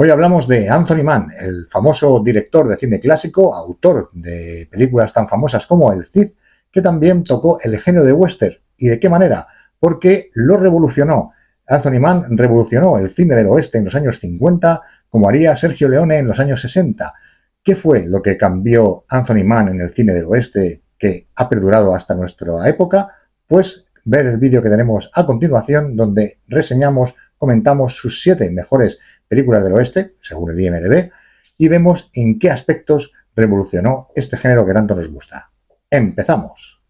Hoy hablamos de Anthony Mann, el famoso director de cine clásico, autor de películas tan famosas como El Cid, que también tocó el género de western. ¿Y de qué manera? Porque lo revolucionó. Anthony Mann revolucionó el cine del oeste en los años 50, como haría Sergio Leone en los años 60. ¿Qué fue lo que cambió Anthony Mann en el cine del oeste que ha perdurado hasta nuestra época? Pues ver el vídeo que tenemos a continuación, donde reseñamos, comentamos sus 7 mejores películas del oeste, según el IMDb, y vemos en qué aspectos revolucionó este género que tanto nos gusta. ¡Empezamos!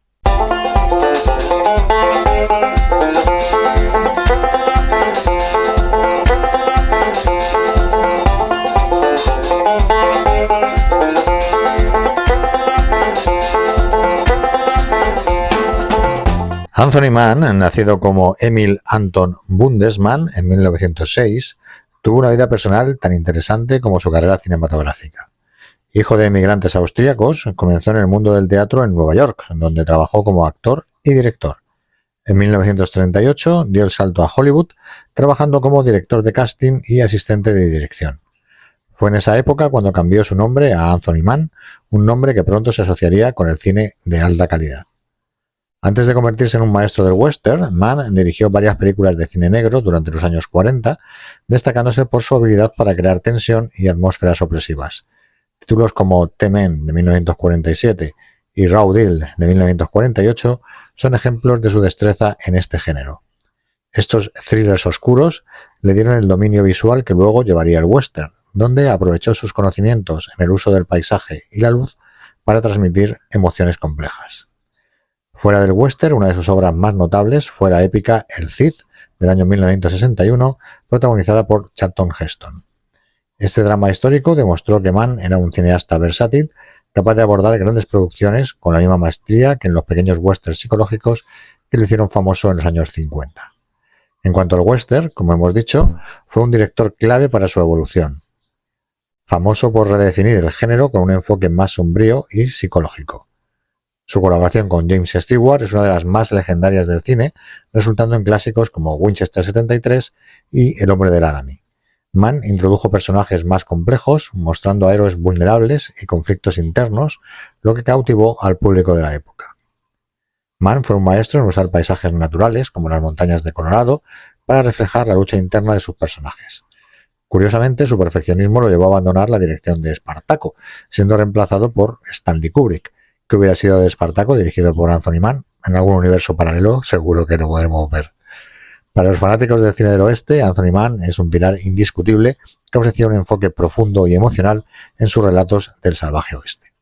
Anthony Mann, nacido como Emil Anton Bundesmann en 1906, tuvo una vida personal tan interesante como su carrera cinematográfica. Hijo de emigrantes austríacos, comenzó en el mundo del teatro en Nueva York, donde trabajó como actor y director. En 1938 dio el salto a Hollywood, trabajando como director de casting y asistente de dirección. Fue en esa época cuando cambió su nombre a Anthony Mann, un nombre que pronto se asociaría con el cine de alta calidad. Antes de convertirse en un maestro del western, Mann dirigió varias películas de cine negro durante los años 40, destacándose por su habilidad para crear tensión y atmósferas opresivas. Títulos como The Men de 1947 y Raw Deal de 1948 son ejemplos de su destreza en este género. Estos thrillers oscuros le dieron el dominio visual que luego llevaría al western, donde aprovechó sus conocimientos en el uso del paisaje y la luz para transmitir emociones complejas. Fuera del western, una de sus obras más notables fue la épica El Cid, del año 1961, protagonizada por Charlton Heston. Este drama histórico demostró que Mann era un cineasta versátil, capaz de abordar grandes producciones con la misma maestría que en los pequeños westerns psicológicos que lo hicieron famoso en los años 50. En cuanto al western, como hemos dicho, fue un director clave para su evolución, famoso por redefinir el género con un enfoque más sombrío y psicológico. Su colaboración con James Stewart es una de las más legendarias del cine, resultando en clásicos como Winchester 73 y El hombre del Laramie. Mann introdujo personajes más complejos, mostrando a héroes vulnerables y conflictos internos, lo que cautivó al público de la época. Mann fue un maestro en usar paisajes naturales, como las montañas de Colorado, para reflejar la lucha interna de sus personajes. Curiosamente, su perfeccionismo lo llevó a abandonar la dirección de Espartaco, siendo reemplazado por Stanley Kubrick. ¿Qué hubiera sido de Espartaco, dirigido por Anthony Mann? En algún universo paralelo seguro que lo podremos ver. Para los fanáticos del cine del oeste, Anthony Mann es un pilar indiscutible que ofrecía un enfoque profundo y emocional en sus relatos del salvaje oeste.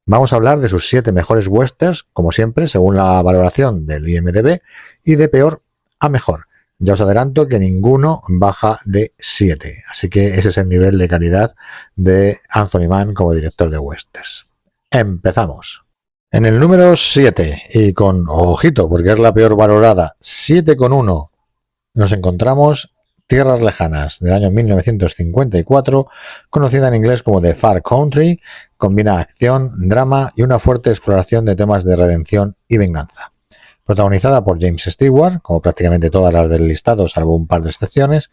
Vamos a hablar de sus 7 mejores westerns, como siempre, según la valoración del IMDb, y de peor a mejor. Ya os adelanto que ninguno baja de 7, así que ese es el nivel de calidad de Anthony Mann como director de westerns. Empezamos. En el número 7, y con ojito, porque es la peor valorada, 7,1, nos encontramos Tierras Lejanas, del año 1954, conocida en inglés como The Far Country. Combina acción, drama y una fuerte exploración de temas de redención y venganza. Protagonizada por James Stewart, como prácticamente todas las del listado, salvo un par de excepciones,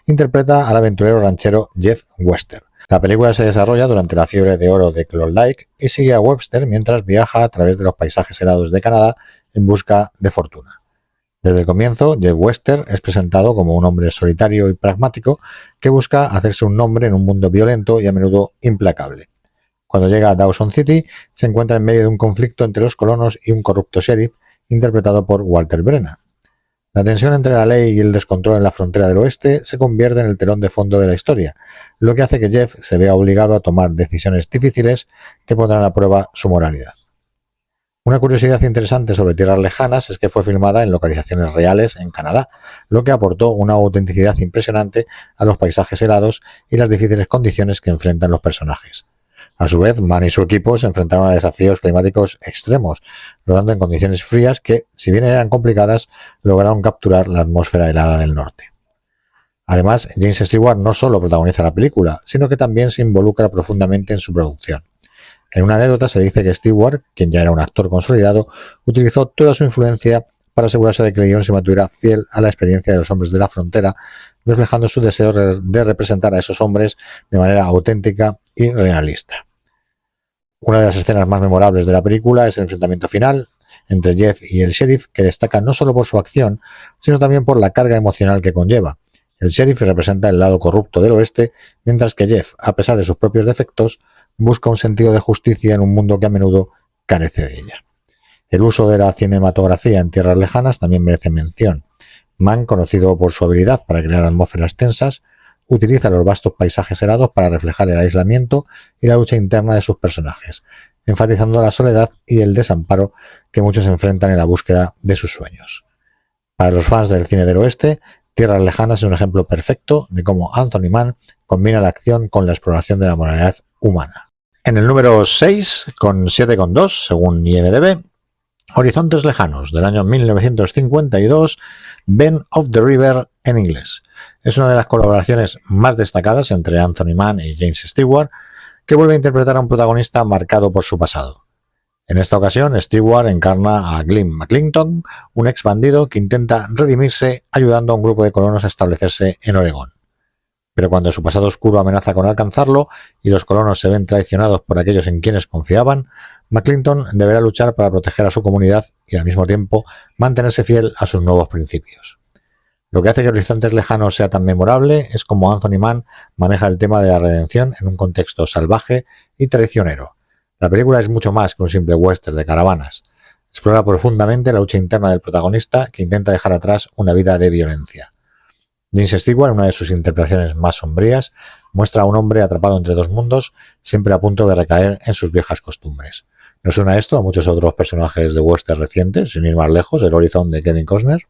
interpreta al aventurero ranchero Jeff Webster. La película se desarrolla durante la fiebre de oro de Klondike y sigue a Webster mientras viaja a través de los paisajes helados de Canadá en busca de fortuna. Desde el comienzo, Jeff Webster es presentado como un hombre solitario y pragmático que busca hacerse un nombre en un mundo violento y a menudo implacable. Cuando llega a Dawson City, se encuentra en medio de un conflicto entre los colonos y un corrupto sheriff interpretado por Walter Brennan. La tensión entre la ley y el descontrol en la frontera del oeste se convierte en el telón de fondo de la historia, lo que hace que Jeff se vea obligado a tomar decisiones difíciles que pondrán a prueba su moralidad. Una curiosidad interesante sobre Tierras Lejanas es que fue filmada en localizaciones reales en Canadá, lo que aportó una autenticidad impresionante a los paisajes helados y las difíciles condiciones que enfrentan los personajes. A su vez, Mann y su equipo se enfrentaron a desafíos climáticos extremos, rodando en condiciones frías que, si bien eran complicadas, lograron capturar la atmósfera helada del norte. Además, James Stewart no solo protagoniza la película, sino que también se involucra profundamente en su producción. En una anécdota se dice que Stewart, quien ya era un actor consolidado, utilizó toda su influencia para asegurarse de que el guión se mantuviera fiel a la experiencia de los hombres de la frontera, reflejando su deseo de representar a esos hombres de manera auténtica y realista. Una de las escenas más memorables de la película es el enfrentamiento final entre Jeff y el sheriff, que destaca no solo por su acción, sino también por la carga emocional que conlleva. El sheriff representa el lado corrupto del oeste, mientras que Jeff, a pesar de sus propios defectos, busca un sentido de justicia en un mundo que a menudo carece de ella. El uso de la cinematografía en tierras lejanas también merece mención. Mann, conocido por su habilidad para crear atmósferas tensas, utiliza los vastos paisajes helados para reflejar el aislamiento y la lucha interna de sus personajes, enfatizando la soledad y el desamparo que muchos enfrentan en la búsqueda de sus sueños. Para los fans del cine del oeste, Tierras Lejanas es un ejemplo perfecto de cómo Anthony Mann combina la acción con la exploración de la moralidad humana. En el número 6, con 7,2 según IMDb, Horizontes Lejanos, del año 1952, Bend of the River en inglés. Es una de las colaboraciones más destacadas entre Anthony Mann y James Stewart, que vuelve a interpretar a un protagonista marcado por su pasado. En esta ocasión, Stewart encarna a Glenn McClinton, un ex bandido que intenta redimirse ayudando a un grupo de colonos a establecerse en Oregón. Pero cuando su pasado oscuro amenaza con alcanzarlo y los colonos se ven traicionados por aquellos en quienes confiaban, McClinton deberá luchar para proteger a su comunidad y al mismo tiempo mantenerse fiel a sus nuevos principios. Lo que hace que Horizontes Lejanos sea tan memorable es cómo Anthony Mann maneja el tema de la redención en un contexto salvaje y traicionero. La película es mucho más que un simple western de caravanas. Explora profundamente la lucha interna del protagonista que intenta dejar atrás una vida de violencia. James Stewart, en una de sus interpretaciones más sombrías, muestra a un hombre atrapado entre dos mundos, siempre a punto de recaer en sus viejas costumbres. ¿Nos suena esto a muchos otros personajes de western recientes, sin ir más lejos, El Horizon de Kevin Costner?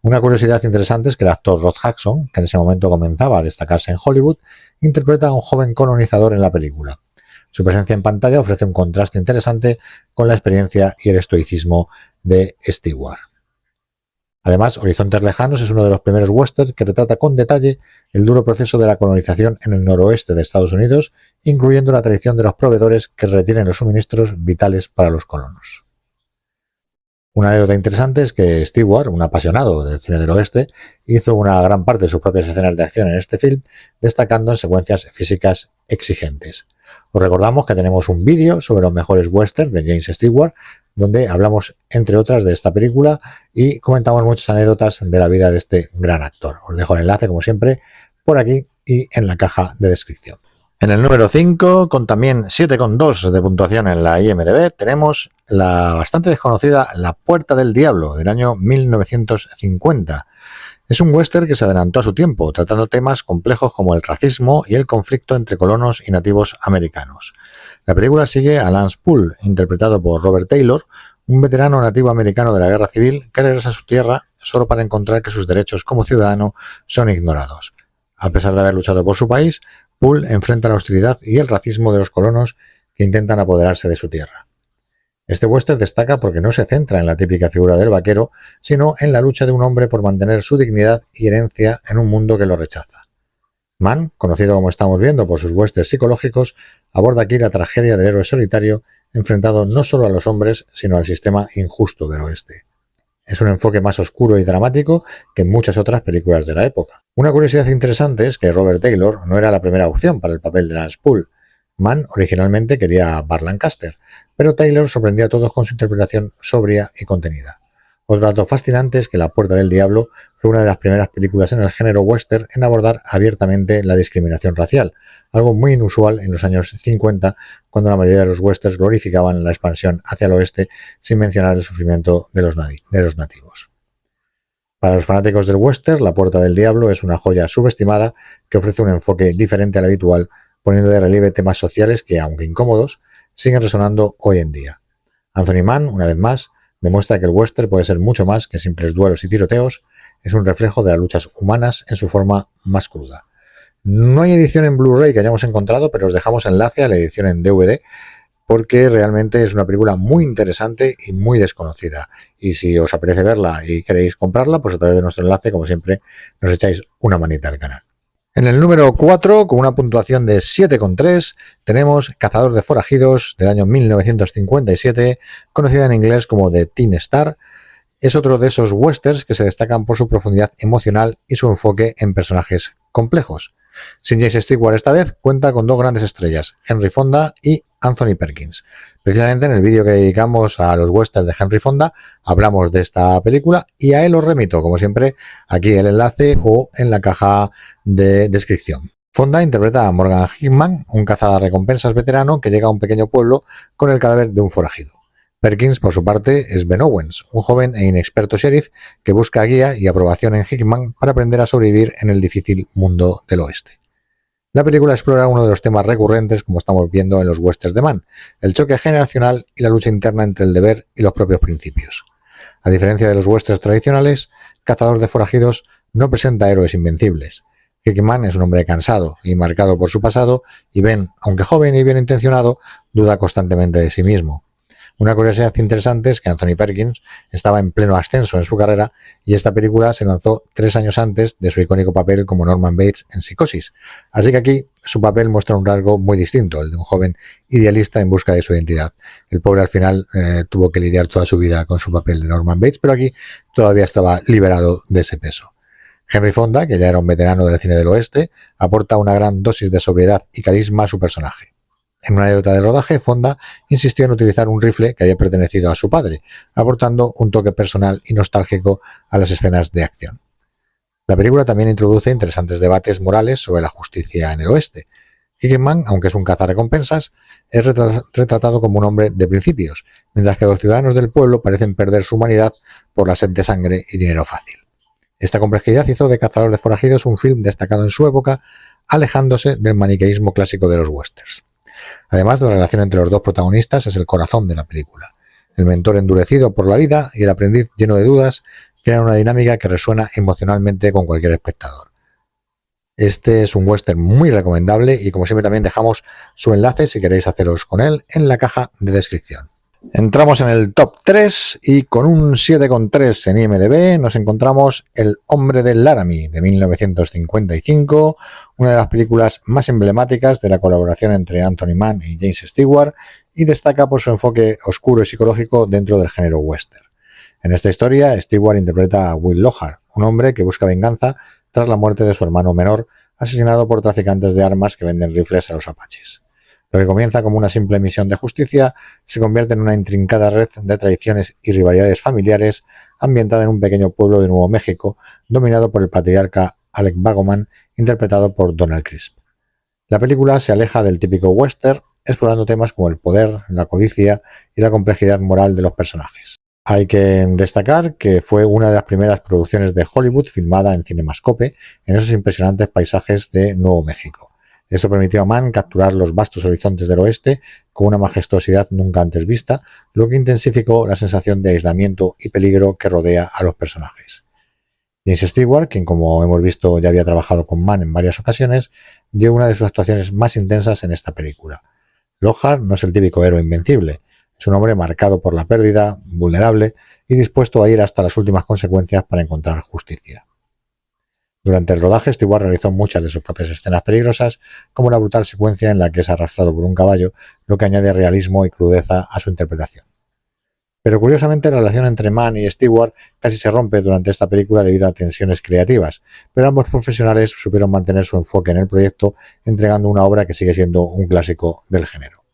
Una curiosidad interesante es que el actor Rod Hudson, que en ese momento comenzaba a destacarse en Hollywood, interpreta a un joven colonizador en la película. Su presencia en pantalla ofrece un contraste interesante con la experiencia y el estoicismo de Stewart. Además, Horizontes Lejanos es uno de los primeros westerns que retrata con detalle el duro proceso de la colonización en el noroeste de Estados Unidos, incluyendo la traición de los proveedores que retienen los suministros vitales para los colonos. Una anécdota interesante es que Stewart, un apasionado del cine del oeste, hizo una gran parte de sus propias escenas de acción en este film, destacando en secuencias físicas exigentes. Os recordamos que tenemos un vídeo sobre los mejores westerns de James Stewart, donde hablamos, entre otras, de esta película y comentamos muchas anécdotas de la vida de este gran actor. Os dejo el enlace, como siempre, por aquí y en la caja de descripción. En el número 5, con también 7,2 de puntuación en la IMDb, tenemos la bastante desconocida La Puerta del Diablo, del año 1950. Es un western que se adelantó a su tiempo, tratando temas complejos como el racismo y el conflicto entre colonos y nativos americanos. La película sigue a Lance Poole, interpretado por Robert Taylor, un veterano nativo americano de la Guerra Civil que regresa a su tierra solo para encontrar que sus derechos como ciudadano son ignorados. A pesar de haber luchado por su país, Poole enfrenta la hostilidad y el racismo de los colonos que intentan apoderarse de su tierra. Este western destaca porque no se centra en la típica figura del vaquero, sino en la lucha de un hombre por mantener su dignidad y herencia en un mundo que lo rechaza. Mann, conocido como estamos viendo por sus westerns psicológicos, aborda aquí la tragedia del héroe solitario enfrentado no solo a los hombres, sino al sistema injusto del oeste. Es un enfoque más oscuro y dramático que en muchas otras películas de la época. Una curiosidad interesante es que Robert Taylor no era la primera opción para el papel de Lance Poole. Mann originalmente quería a Burt Lancaster, pero Taylor sorprendió a todos con su interpretación sobria y contenida. Otro dato fascinante es que La Puerta del Diablo fue una de las primeras películas en el género western en abordar abiertamente la discriminación racial, algo muy inusual en los años 50, cuando la mayoría de los westerns glorificaban la expansión hacia el oeste sin mencionar el sufrimiento de los nativos. Para los fanáticos del western, La Puerta del Diablo es una joya subestimada que ofrece un enfoque diferente al habitual, poniendo de relieve temas sociales que, aunque incómodos, siguen resonando hoy en día. Anthony Mann, una vez más, demuestra que el western puede ser mucho más que simples duelos y tiroteos, es un reflejo de las luchas humanas en su forma más cruda. No hay edición en Blu-ray que hayamos encontrado, pero os dejamos enlace a la edición en DVD, porque realmente es una película muy interesante y muy desconocida. Y si os apetece verla y queréis comprarla, pues a través de nuestro enlace, como siempre, nos echáis una manita al canal. En el número 4, con una puntuación de 7,3, tenemos Cazador de Forajidos, del año 1957, conocida en inglés como The Teen Star, Es otro de esos westerns que se destacan por su profundidad emocional y su enfoque en personajes complejos. Sin James Stewart esta vez cuenta con dos grandes estrellas, Henry Fonda y Anthony Perkins. Precisamente en el vídeo que dedicamos a los westerns de Henry Fonda hablamos de esta película y a él os remito, como siempre, aquí el enlace o en la caja de descripción. Fonda interpreta a Morgan Hickman, un cazarrecompensas veterano que llega a un pequeño pueblo con el cadáver de un forajido. Perkins, por su parte, es Ben Owens, un joven e inexperto sheriff que busca guía y aprobación en Hickman para aprender a sobrevivir en el difícil mundo del oeste. La película explora uno de los temas recurrentes, como estamos viendo en los westerns de Mann, el choque generacional y la lucha interna entre el deber y los propios principios. A diferencia de los westerns tradicionales, Cazador de Forajidos no presenta héroes invencibles. Hickman es un hombre cansado y marcado por su pasado, y Ben, aunque joven y bien intencionado, duda constantemente de sí mismo. Una curiosidad interesante es que Anthony Perkins estaba en pleno ascenso en su carrera y esta película se lanzó 3 años antes de su icónico papel como Norman Bates en Psicosis. Así que aquí su papel muestra un rasgo muy distinto, el de un joven idealista en busca de su identidad. El pobre al final tuvo que lidiar toda su vida con su papel de Norman Bates, pero aquí todavía estaba liberado de ese peso. Henry Fonda, que ya era un veterano del cine del oeste, aporta una gran dosis de sobriedad y carisma a su personaje. En una anécdota de rodaje, Fonda insistió en utilizar un rifle que había pertenecido a su padre, aportando un toque personal y nostálgico a las escenas de acción. La película también introduce interesantes debates morales sobre la justicia en el oeste. Hickman, aunque es un cazarrecompensas, es retratado como un hombre de principios, mientras que los ciudadanos del pueblo parecen perder su humanidad por la sed de sangre y dinero fácil. Esta complejidad hizo de Cazador de Forajidos un film destacado en su época, alejándose del maniqueísmo clásico de los westerns. Además, la relación entre los dos protagonistas es el corazón de la película. El mentor endurecido por la vida y el aprendiz lleno de dudas crean una dinámica que resuena emocionalmente con cualquier espectador. Este es un western muy recomendable y como siempre también dejamos su enlace si queréis haceros con él en la caja de descripción. Entramos en el top 3 y con un 7,3 en IMDb nos encontramos El hombre del Laramie de 1955, una de las películas más emblemáticas de la colaboración entre Anthony Mann y James Stewart y destaca por su enfoque oscuro y psicológico dentro del género western. En esta historia, Stewart interpreta a Will Lohar, un hombre que busca venganza tras la muerte de su hermano menor, asesinado por traficantes de armas que venden rifles a los apaches. Lo que comienza como una simple misión de justicia se convierte en una intrincada red de traiciones y rivalidades familiares ambientada en un pequeño pueblo de Nuevo México dominado por el patriarca Alec Bagoman, interpretado por Donald Crisp. La película se aleja del típico western, explorando temas como el poder, la codicia y la complejidad moral de los personajes. Hay que destacar que fue una de las primeras producciones de Hollywood filmada en Cinemascope en esos impresionantes paisajes de Nuevo México. Eso permitió a Mann capturar los vastos horizontes del oeste con una majestuosidad nunca antes vista, lo que intensificó la sensación de aislamiento y peligro que rodea a los personajes. James Stewart, quien como hemos visto ya había trabajado con Mann en varias ocasiones, dio una de sus actuaciones más intensas en esta película. Lohar no es el típico héroe invencible, es un hombre marcado por la pérdida, vulnerable y dispuesto a ir hasta las últimas consecuencias para encontrar justicia. Durante el rodaje, Stewart realizó muchas de sus propias escenas peligrosas, como la brutal secuencia en la que es arrastrado por un caballo, lo que añade realismo y crudeza a su interpretación. Pero curiosamente la relación entre Mann y Stewart casi se rompe durante esta película debido a tensiones creativas, pero ambos profesionales supieron mantener su enfoque en el proyecto, entregando una obra que sigue siendo un clásico del género.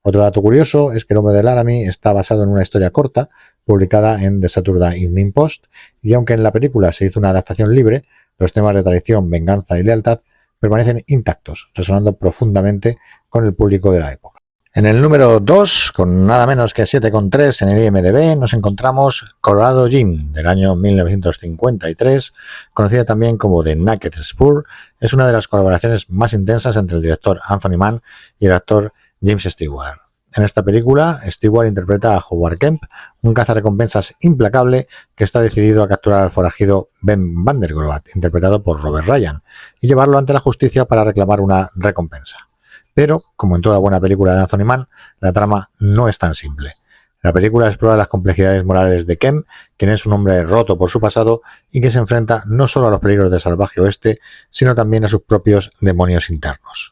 Otro dato curioso es que El hombre del Laramie está basado en una historia corta, publicada en The Saturday Evening Post, y aunque en la película se hizo una adaptación libre, los temas de traición, venganza y lealtad permanecen intactos, resonando profundamente con el público de la época. En el número 2, con nada menos que 7,3 en el IMDb, nos encontramos Colorado Jim, del año 1953, conocida también como The Naked Spur. Es una de las colaboraciones más intensas entre el director Anthony Mann y el actor James Stewart. En esta película, Stewart interpreta a Howard Kemp, un cazarrecompensas implacable que está decidido a capturar al forajido Ben Vandergroat, interpretado por Robert Ryan, y llevarlo ante la justicia para reclamar una recompensa. Pero, como en toda buena película de Anthony Mann, la trama no es tan simple. La película explora las complejidades morales de Kemp, quien es un hombre roto por su pasado y que se enfrenta no solo a los peligros del salvaje oeste, sino también a sus propios demonios internos.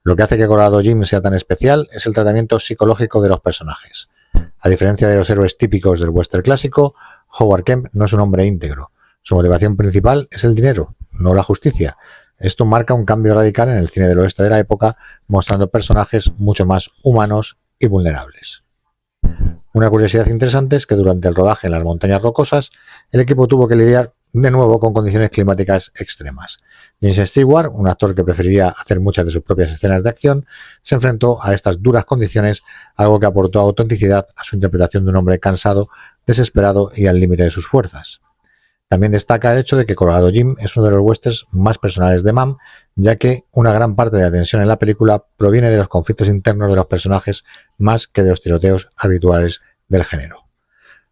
Lo que hace que Colorado Jim sea tan especial es el tratamiento psicológico de los personajes. A diferencia de los héroes típicos del western clásico, Howard Kemp no es un hombre íntegro. Su motivación principal es el dinero, no la justicia. Esto marca un cambio radical en el cine del oeste de la época, mostrando personajes mucho más humanos y vulnerables. Una curiosidad interesante es que durante el rodaje en las montañas rocosas, el equipo tuvo que lidiar de nuevo con condiciones climáticas extremas. James Stewart, un actor que preferiría hacer muchas de sus propias escenas de acción, se enfrentó a estas duras condiciones, algo que aportó autenticidad a su interpretación de un hombre cansado, desesperado y al límite de sus fuerzas. También destaca el hecho de que Colorado Jim es uno de los westerns más personales de Mann, ya que una gran parte de la tensión en la película proviene de los conflictos internos de los personajes más que de los tiroteos habituales del género.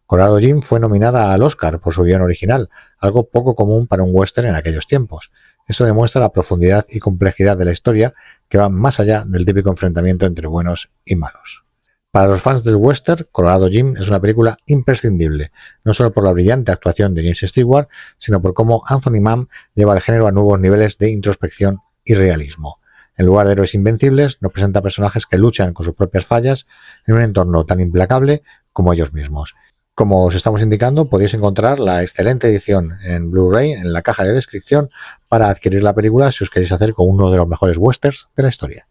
Colorado Jim fue nominada al Oscar por su guión original, algo poco común para un western en aquellos tiempos. Esto demuestra la profundidad y complejidad de la historia, que va más allá del típico enfrentamiento entre buenos y malos. Para los fans del western, Colorado Jim es una película imprescindible, no solo por la brillante actuación de James Stewart, sino por cómo Anthony Mann lleva el género a nuevos niveles de introspección y realismo. En lugar de héroes invencibles, nos presenta personajes que luchan con sus propias fallas en un entorno tan implacable como ellos mismos. Como os estamos indicando, podéis encontrar la excelente edición en Blu-ray en la caja de descripción para adquirir la película si os queréis hacer con uno de los mejores westerns de la historia.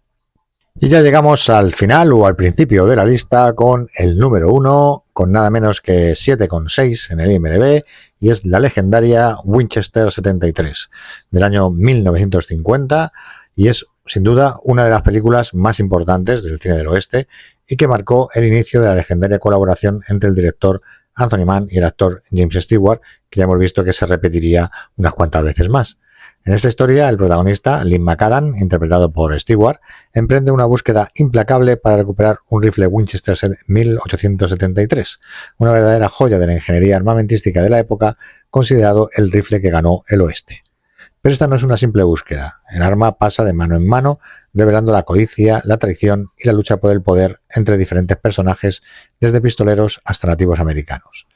Y ya llegamos al final o al principio de la lista con el número 1, con nada menos que 7,6 en el IMDb, y es la legendaria Winchester 73, del año 1950, y es sin duda una de las películas más importantes del cine del oeste y que marcó el inicio de la legendaria colaboración entre el director Anthony Mann y el actor James Stewart, que ya hemos visto que se repetiría unas cuantas veces más. En esta historia, el protagonista, Lynn McAdam, interpretado por Stewart, emprende una búsqueda implacable para recuperar un rifle Winchester 1873, una verdadera joya de la ingeniería armamentística de la época, considerado el rifle que ganó el oeste. Pero esta no es una simple búsqueda. El arma pasa de mano en mano, revelando la codicia, la traición y la lucha por el poder entre diferentes personajes, desde pistoleros hasta nativos americanos.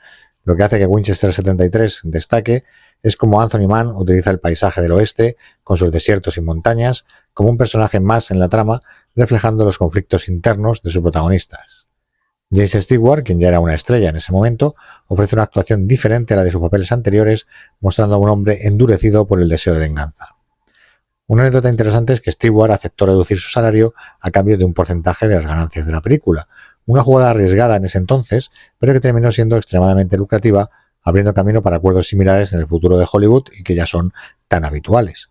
Lo que hace que Winchester 73 destaque es cómo Anthony Mann utiliza el paisaje del oeste, con sus desiertos y montañas, como un personaje más en la trama, reflejando los conflictos internos de sus protagonistas. James Stewart, quien ya era una estrella en ese momento, ofrece una actuación diferente a la de sus papeles anteriores, mostrando a un hombre endurecido por el deseo de venganza. Una anécdota interesante es que Stewart aceptó reducir su salario a cambio de un porcentaje de las ganancias de la película, una jugada arriesgada en ese entonces, pero que terminó siendo extremadamente lucrativa, abriendo camino para acuerdos similares en el futuro de Hollywood y que ya son tan habituales.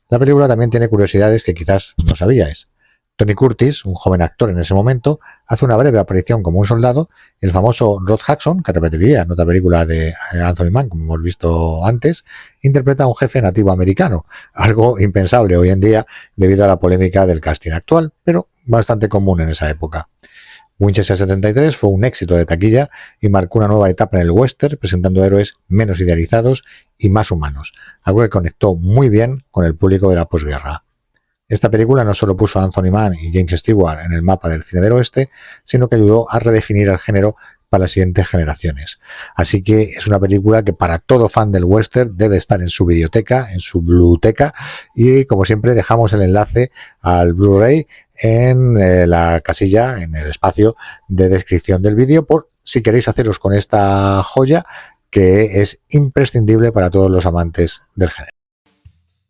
La película también tiene curiosidades que quizás no sabíais. Tony Curtis, un joven actor en ese momento, hace una breve aparición como un soldado, y el famoso Rod Hudson, que repetiría en otra película de Anthony Mann, como hemos visto antes, interpreta a un jefe nativo americano, algo impensable hoy en día debido a la polémica del casting actual, pero bastante común en esa época. Winchester 73 fue un éxito de taquilla y marcó una nueva etapa en el western, presentando héroes menos idealizados y más humanos, algo que conectó muy bien con el público de la posguerra. Esta película no solo puso a Anthony Mann y James Stewart en el mapa del cine del oeste, sino que ayudó a redefinir el género para las siguientes generaciones. Así que es una película que para todo fan del western debe estar en su videoteca, en su Bluteca, y como siempre dejamos el enlace al Blu-ray en la casilla, en el espacio de descripción del vídeo, por si queréis haceros con esta joya que es imprescindible para todos los amantes del género.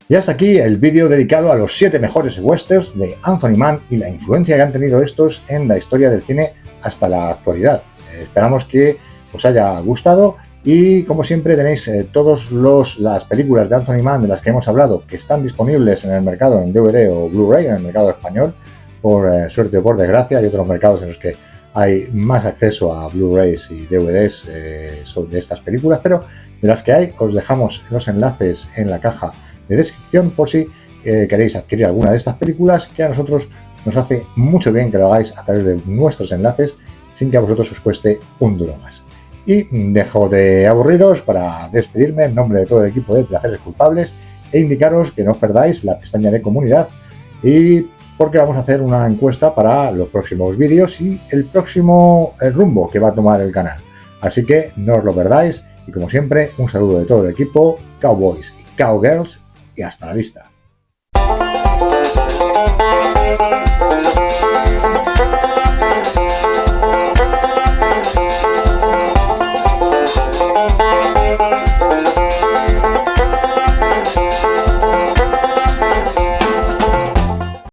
Y hasta aquí el vídeo dedicado a los 7 mejores westerns de Anthony Mann y la influencia que han tenido estos en la historia del cine hasta la actualidad. Esperamos que os haya gustado y, como siempre, tenéis todas las películas de Anthony Mann de las que hemos hablado que están disponibles en el mercado en DVD o Blu-ray, en el mercado español, por suerte o por desgracia. Hay otros mercados en los que hay más acceso a Blu-rays y DVDs de estas películas, pero de las que hay os dejamos los enlaces en la caja de descripción por si queréis adquirir alguna de estas películas, que a nosotros nos hace mucho bien que lo hagáis a través de nuestros enlaces sin que a vosotros os cueste un duro más. Y dejo de aburriros para despedirme en nombre de todo el equipo de Placeres Culpables e indicaros que no os perdáis la pestaña de comunidad, y porque vamos a hacer una encuesta para los próximos vídeos y el rumbo que va a tomar el canal. Así que no os lo perdáis y, como siempre, un saludo de todo el equipo, Cowboys y Cowgirls, y hasta la vista.